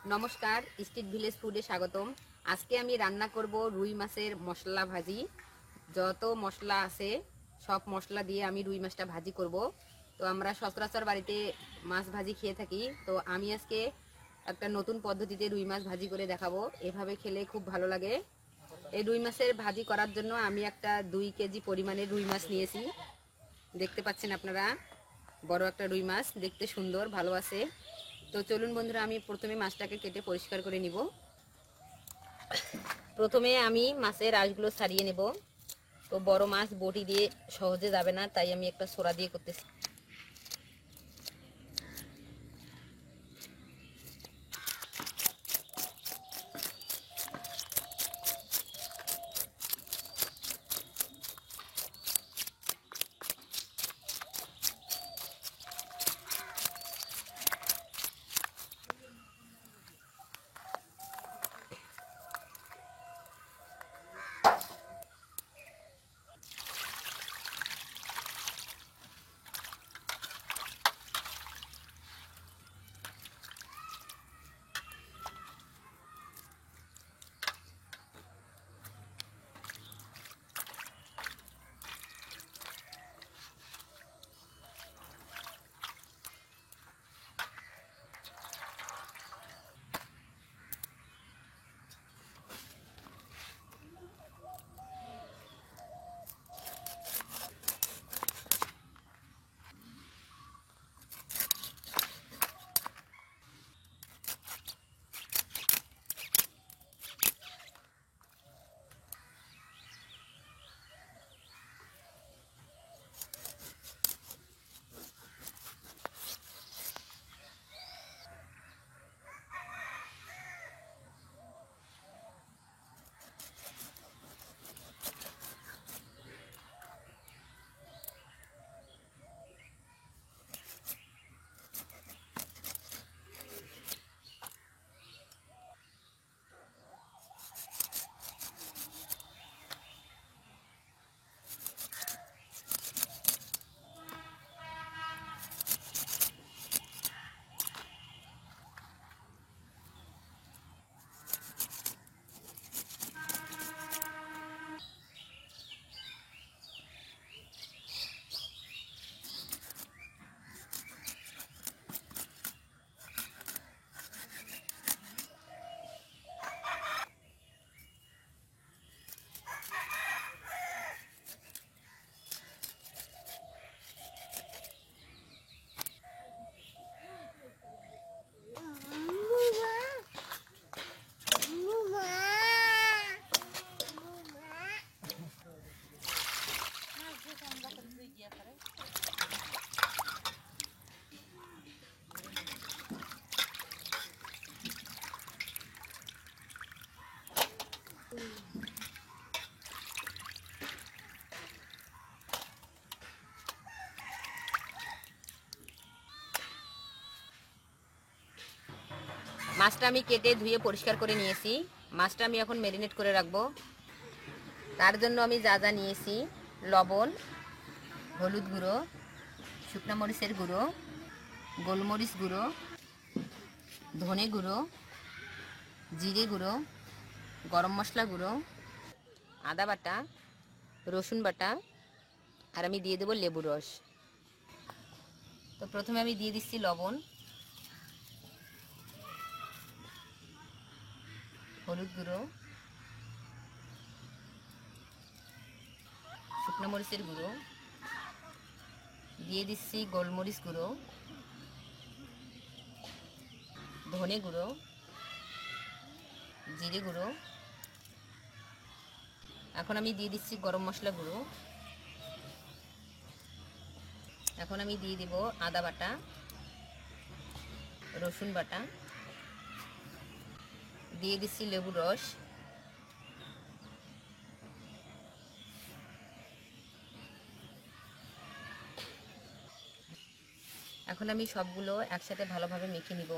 নমস্কার, street village ফুডে স্বাগতম। আজকে আমি রান্না করব রুই মাছের মশলা ভাজি। যত মশলা আছে সব মশলা দিয়ে আমি রুই মাছটা ভাজি করব। তো আমরা সচরাচর বাড়িতে মাছ ভাজি খেয়ে থাকি, তো আমি আজকে একটা নতুন পদ্ধতিতে রুই মাছ ভাজি করে দেখাবো। এভাবে খেলে খুব ভালো লাগে। এই রুই মাছের ভাজি করার জন্য আমি একটা 2 কেজি পরিমাণের রুই মাছ নিয়েছি। দেখতে পাচ্ছেন আপনারা, বড় একটা রুই মাছ, দেখতে সুন্দর ভালো আছে। তো চলুন বন্ধুরা, আমি প্রথমে মাছটাকে কেটে পরিষ্কার করে নিব। প্রথমে আমি মাছের আঁশগুলো ছাড়িয়ে নেব। তো বড় মাছ বটি দিয়ে সহজে যাবে না, তাই আমি একটা ছোরা দিয়ে করতেছি। মাছটা আমি কেটে ধুয়ে পরিষ্কার করে নিয়েছি। মাছটা আমি এখন ম্যারিনেট করে রাখবো। তার জন্য আমি যা যা নিয়েছি: লবণ, হলুদ গুঁড়ো, শুকনো মরিচের গুঁড়ো, গোলমরিচ গুঁড়ো, ধনে গুঁড়ো, জিরে গুঁড়ো, গরম মশলা গুঁড়ো, আদা বাটা, রসুন বাটা, আর আমি দিয়ে দেবো লেবু রস। তো প্রথমে আমি দিয়ে দিচ্ছি লবণ, হলুদ গুঁড়ো, শুকনো মরিচের গুঁড়ো, দিয়ে দিচ্ছি গোলমরিচ গুঁড়ো, ধনে গুঁড়ো, জিরে গুঁড়ো। এখন আমি দিয়ে দিচ্ছি গরম মশলা গুঁড়ো। এখন আমি দিয়ে দিব আদা বাটা, রসুন বাটা, দিয়ে দিচ্ছি লেবু রস। এখন আমি সবগুলো একসাথে ভালোভাবে মেখে নিব।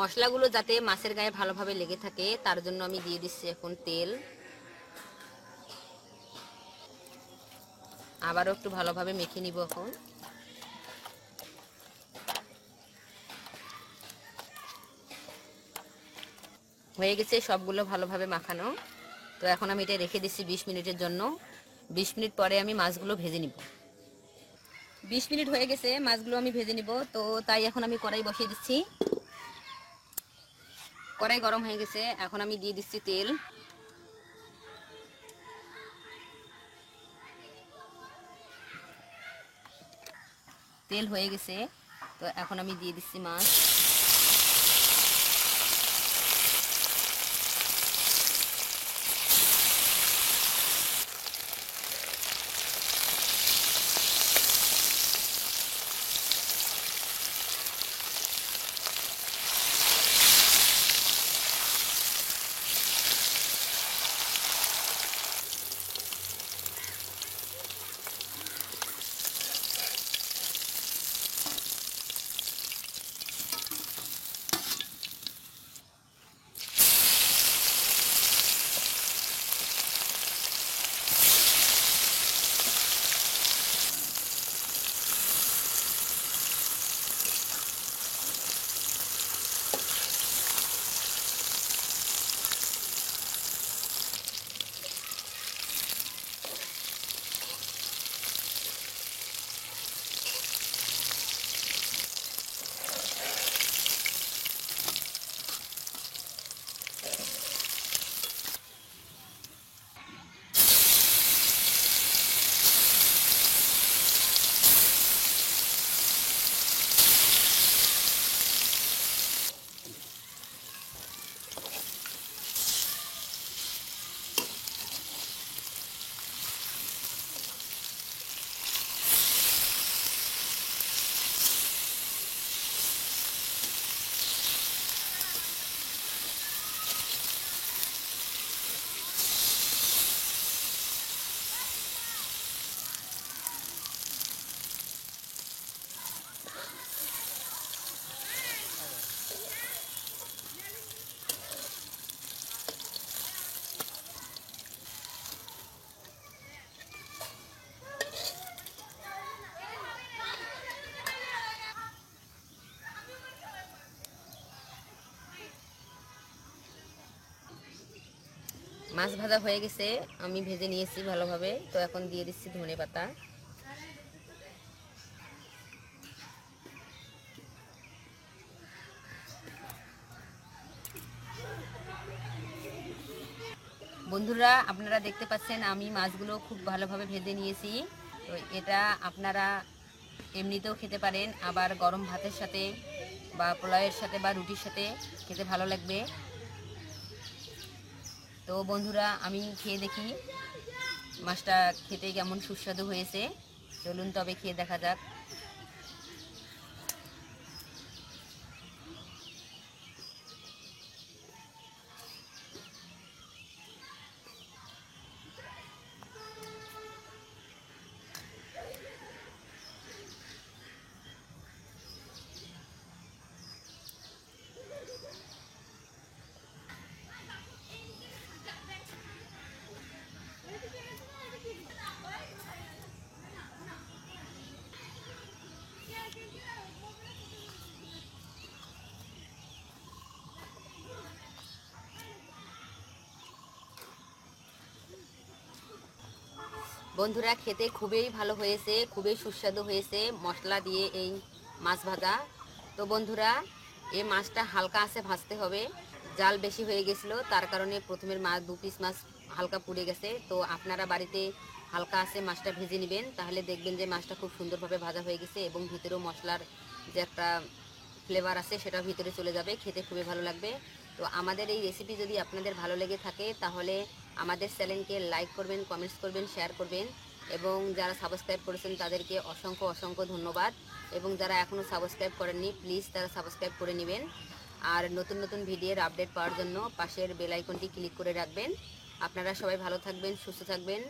মশলাগুলো যাতে মাছের গায়ে ভালোভাবে লেগে থাকে তার জন্য আমি দিয়ে দিচ্ছি এখন তেল। আবারও একটু ভালোভাবে মেখে নিব। এখন হয়ে গেছে সবগুলো ভালোভাবে মাখানো। তো এখন আমি এটা রেখে দিচ্ছি 20 মিনিটের জন্য। 20 মিনিট পরে আমি মাছগুলো ভেজে নিব। 20 মিনিট হয়ে গেছে, মাছগুলো আমি ভেজে নিব। তো তাই এখন আমি কড়াই বসিয়ে দিচ্ছি। কড়াই গরম হয়ে গেছে, এখন আমি দিয়ে দিচ্ছি তেল। তেল হয়ে গেছে, তো এখন আমি দিয়ে দিচ্ছি মাছ। মাছ ভাজা হয়ে গেছে, আমি ভেজে নিয়েছি ভালোভাবে। তো এখন দিয়ে দিচ্ছি ধনেপাতা। বন্ধুরা, আপনারা দেখতে পাচ্ছেন আমি মাছগুলো খুব ভালোভাবে ভেজে নিয়েছি। তো এটা আপনারা এমনিতেও খেতে পারেন, আবার গরম ভাতের সাথে বা পোলাওয়ের সাথে বা রুটির সাথে খেতে ভালো লাগবে। তো বন্ধুরা, আমি খেয়ে দেখি মাছটা খেতে কেমন সুস্বাদু হয়েছে। চলুন তবে খেয়ে দেখা যাক। বন্ধুরা, খেতে খুবই ভালো হয়েছে, খুবই সুস্বাদু হয়েছে মশলা দিয়ে এই মাছ ভাজা। তো বন্ধুরা, এই মাছটা হালকা আছে ভাজতে হবে। জাল বেশি হয়ে গেছিলো, তার কারণে প্রথমের মাছ 2 পিস মাছ হালকা পুড়ে গেছে। তো আপনারা বাড়িতে হালকা আছে মাছটা ভেজে নেবেন, তাহলে দেখবেন যে মাছটা খুব সুন্দরভাবে ভাজা হয়ে গেছে এবং ভিতরেও মশলার যে একটা ফ্লেভার আছে সেটা ভিতরে চলে যাবে, খেতে খুবই ভালো লাগবে। তো আমাদের এই রেসিপি যদি আপনাদের ভালো লেগে থাকে তাহলে আমাদের চ্যানেলকে লাইক করবেন, কমেন্টস করবেন, শেয়ার করবেন এবং যারা সাবস্ক্রাইব করেছেন তাদেরকে অসংখ্য অসংখ্য ধন্যবাদ। এবং যারা এখনও সাবস্ক্রাইব করেননি প্লিজ তারা সাবস্ক্রাইব করে নেবেন। আর নতুন নতুন ভিডিওর আপডেট পাওয়ার জন্য পাশের বেল আইকনটি ক্লিক করে রাখবেন। আপনারা সবাই ভালো থাকবেন, সুস্থ থাকবেন,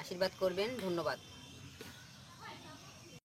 আশীর্বাদ করবেন। ধন্যবাদ।